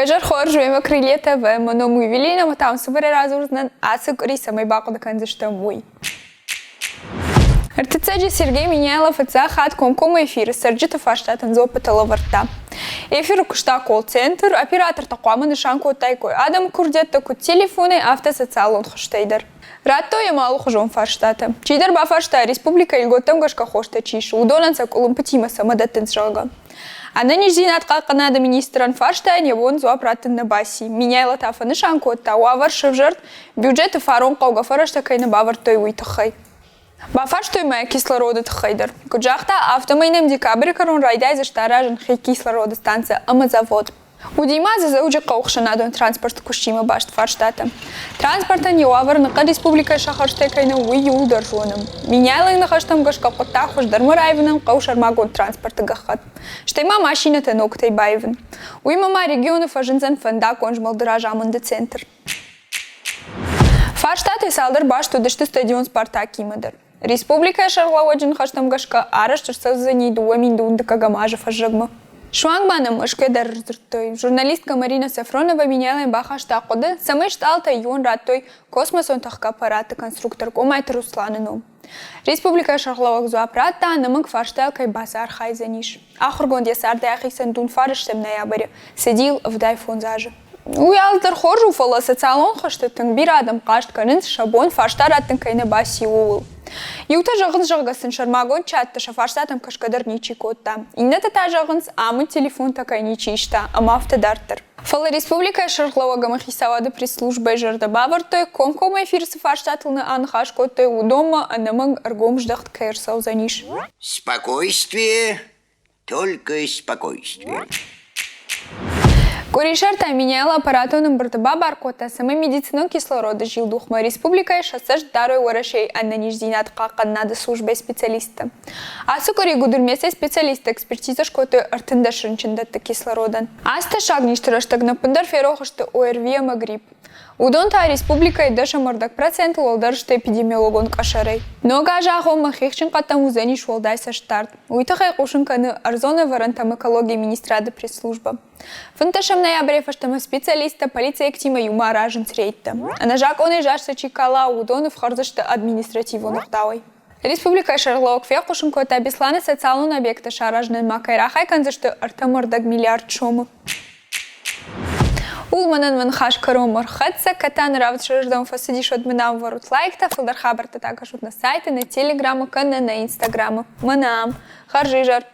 Куежар хоржуема крылья ТВ, мы велина, мы там супер разурзнан, а сукриса мы баку до конца что мой. РТЦ Сергей Миняйлов отца хат комком эфир, Сарджита Фаштатан зопытала варта. Эфир кушта колл-центр, оператор такуама нишанку тайкой, Адам Курдет таку телефоны, автосоциалон хоштейдер. Ратто я мало хожом Фаштата. Чидер ба Фашта, республика Ильготам гашка хошта чиш, удонанца колумпатима самадатен жага. А ныне зинат Канада министран Фашта не вон зуапратын на баси. Миняйла тафа нишанку тауавар шевжерт, бюджеты фарон кауга фарашта кайна бавар той уйтахай. Бафаштой моя кислорода тхайдер. Куджахта автомайным декабрь корон райдай за штаражен хей кислорода станция Амазавод. У Димаза за уже каухшанадон транспорт кушима башт Фаштата. Транспорта не уавар на республика Шахарштекайна уйюл доржоном. Миняйла на хаштам гашка потахуш дармарайвеном каушармагон транспорта гахат. Штайма машина тенок тайбайвен. Уймама регионов ажинзан фанда конжмал дражамон де центр. Фаштат и салдар башту дешты стадион Спартак имадер. Республика Шарлауаджин хаштам гашка араштурсав за ней дуамин дунда кагамажа фажагма. Швангбана мышке дартой. Журналистка Марина Сафронова меняла баха штакоды, самый шталта юн ратой космосон тахка аппарата конструктор комайт Русланыну. Республика Шарлауак зуапрата намык фашталкой базар хайзаниш. Ахургон десарда ахисан дун фариштем ноябре. Сидел в дайфон заже. Уялдыр хоржу фала социалон хаштатын bir adam каштканын шабон фаштараттын кайна баси уул. Юта жағын жағасын шармагон чатты шафаштатым кашкадар ничи котта. Иннета та жағынс амы телефон такай ничи ишта, ама автодартыр. Фала республика Шарлауага махисавады пресс-службой жерда бавартой, комком эфирсы фаштатылны анхаш коттой удома, анамаг аргом ждахт кайрсау заниш. Спокойствие, только спокойствие. Куришарта меняла аппаратоным бартаба баркота, самой медициной кислорода жил духма республика и шассаж дарой уарашей, а на ниждинат какан надо службой специалиста. А сукари гудурмесе специалиста экспертиза шкоты артендашрынчындатты кислородан. Аста шагништырыштаг на пандар ферохашты ОРВИ грипп. Удонта республика и даже мордак процент лолдаршты эпидемиологон кашарей. Но гажахом махихчин катам узаниш волдайса штарт. Уйтахай кушинканы арзоны варантам экологии министрады пресс-служба. В ноябре фаштама специалиста полиция актима юма ражен срейта. А на жак он и жашса чикала удоны в харзашта административу нахтавой. Республика Шарлауак фекушинку это обесланы социалный объекта шаражны макайрахай канзашты артамордаг миллиард шомы. Улманан ванхаш каромар хатса катан равт шаждам фасадиш от менам ворот лайкта филдар хабарта також на сайты, на телеграмму, на инстаграмму. Манам харжижар.